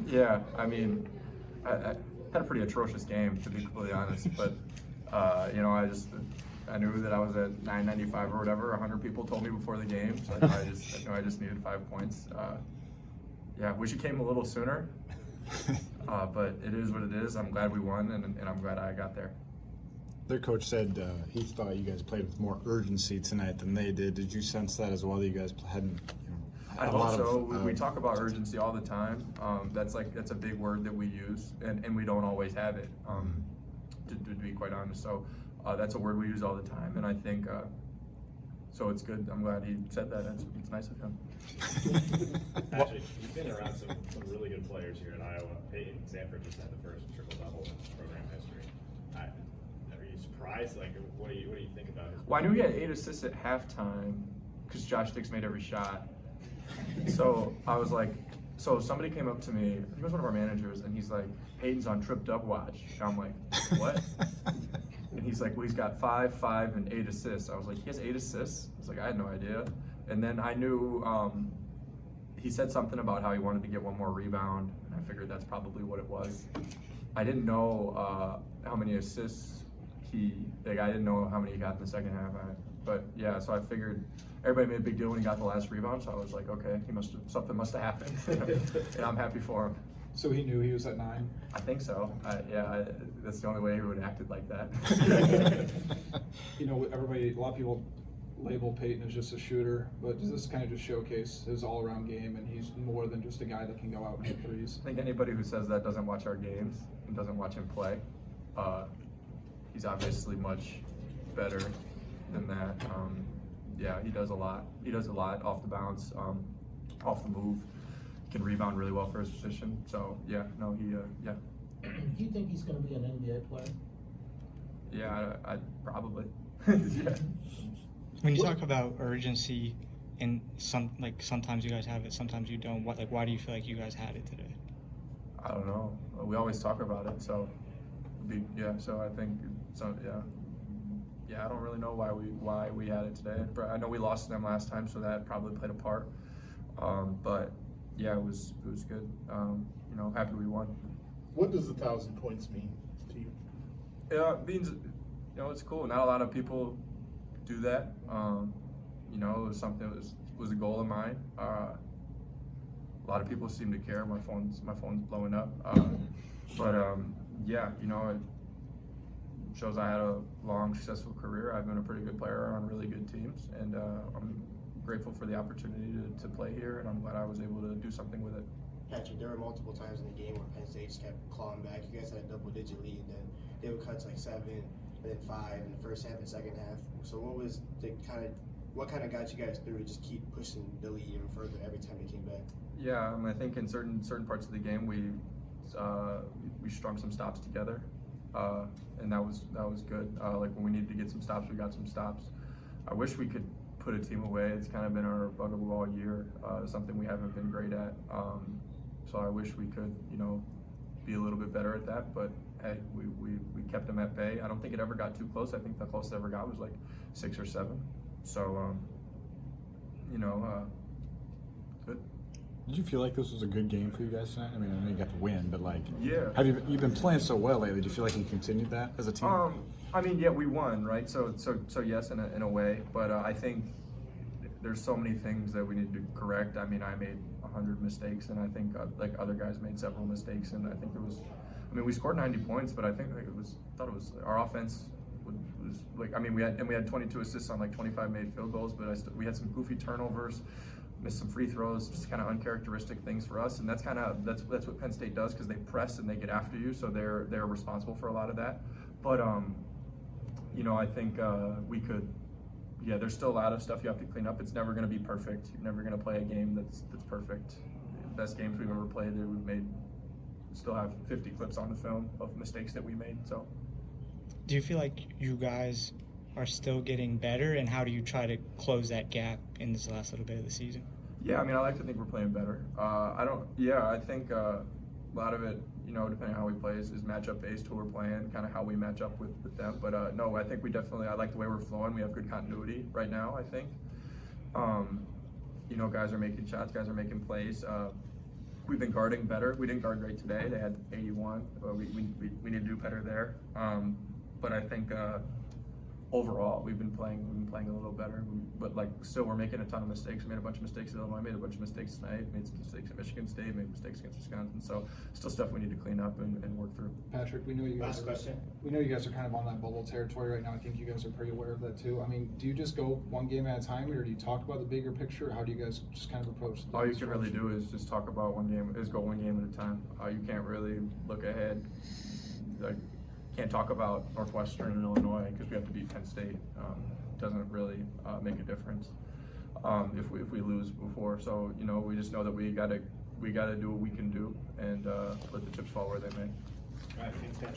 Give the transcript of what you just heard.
Yeah, I mean, I had a pretty atrocious game, to be completely honest. But I knew that I was at 995 or whatever. 100 people told me before the game, so I just needed 5 points. Yeah, wish it came a little sooner. But it is what it is. I'm glad we won, and I'm glad I got there. Their coach said he thought you guys played with more urgency tonight than they did. Did you sense that as well? You guys hadn't. I hope so. We talk about urgency all the time. That's a big word that we use, and we don't always have it. To be quite honest, so that's a word we use all the time, and I think so. It's good. I'm glad he said that. It's nice of him. Patrick, you've been around some really good players here in Iowa. Peyton Sanford just had the first triple-double in program history. Are you surprised? Like, what do you think about his? Well, I knew he had 8 assists at halftime because Josh Dix made every shot. So I was like, so somebody came up to me, he was one of our managers, and he's like, Peyton's on Trip Dub Watch. And I'm like, what? And he's like, well, he's got 5, 5, and 8 assists. I was like, he has 8 assists? I was like, I had no idea. And then I knew he said something about how he wanted to get 1 more rebound, and I figured that's probably what it was. I didn't know how many assists I didn't know how many he got in the second half. But yeah, so I figured everybody made a big deal when he got the last rebound, so I was like, okay, something must have happened, and I'm happy for him. So he knew he was at 9? I think so. That's the only way he would have acted like that. A lot of people label Peyton as just a shooter, but does this kind of just showcase his all-around game, and he's more than just a guy that can go out and hit threes? I think anybody who says that doesn't watch our games and doesn't watch him play. He's obviously much better than that. Yeah, he does a lot. He does a lot off the bounce, off the move. He can rebound really well for his position. So yeah, no, yeah. Do you think he's going to be an NBA player? Yeah, I probably. Yeah. When you talk about urgency, and sometimes you guys have it, sometimes you don't. Why do you feel like you guys had it today? I don't know. We always talk about it, so So I think so. Yeah, I don't really know why we had it today. I know we lost to them last time, so that probably played a part. But yeah, it was good. Happy we won. What does 1,000 points mean to you? It means, it's cool. Not a lot of people do that. It was something that was a goal of mine. A lot of people seem to care. My phone's blowing up. Yeah, it shows I had a long, successful career. I've been a pretty good player on really good teams, and I'm grateful for the opportunity to play here, and I'm glad I was able to do something with it. Patrick, there were multiple times in the game where Penn State just kept clawing back. You guys had a double-digit lead, then they would cut to like 7, and then 5 in the first half and second half. So what kind of got you guys through to just keep pushing the lead even further every time they came back? Yeah, I think in certain parts of the game we strung some stops together, and that was good. Like when we needed to get some stops, we got some stops. I wish we could put a team away. It's kind of been our bugaboo all year, something we haven't been great at. So I wish we could, be a little bit better at that. But hey, we kept them at bay. I don't think it ever got too close. I think the closest it ever got was like 6 or 7. So, good. Did you feel like this was a good game for you guys tonight? I mean, I know you got the win, but yeah. You've been playing so well lately? Do you feel like you continued that as a team? Yeah, we won, right? So yes, in a way, but I think there's so many things that we need to correct. I mean, I made 100 mistakes, and I think other guys made several mistakes, and I think we scored 90 points, but I think our offense was we had 22 assists on 25 made field goals, but we had some goofy turnovers, missed some free throws, just kind of uncharacteristic things for us, and that's what Penn State does, because they press and they get after you, so they're responsible for a lot of that. But I think we could. Yeah, there's still a lot of stuff you have to clean up. It's never going to be perfect. You're never going to play a game that's perfect. The best games we've ever played, we've made. Still have 50 clips on the film of mistakes that we made. So, do you feel like you guys are still getting better, and how do you try to close that gap in this last little bit of the season? Yeah, I like to think we're playing better. I think a lot of it, depending on how we play, is matchup based, who we're playing, kind of how we match up with them. But no, I think I like the way we're flowing. We have good continuity right now, I think. Guys are making shots, guys are making plays. we've been guarding better. We didn't guard great today. They had 81. We need to do better there. But I think overall we've been playing a little better. But like still, we're making a ton of mistakes. We made a bunch of mistakes at Illinois. Made a bunch of mistakes tonight. Made some mistakes at Michigan State. Made mistakes against Wisconsin. So still stuff we need to clean up and work through. Patrick, we know you guys. Last question. We know you guys are kind of on that bubble territory right now. I think you guys are pretty aware of that too. I mean, do you just go one game at a time, or do you talk about the bigger picture? How do you guys just kind of approach? All you can really do is just talk about one game. Is go one game at a time. You can't really look ahead. Like, can't talk about Northwestern and Illinois because we have to beat Penn State. Doesn't really make a difference if we lose before. So you know, we just know that we gotta do what we can do and let the chips fall where they may. All right, thanks, Patrick.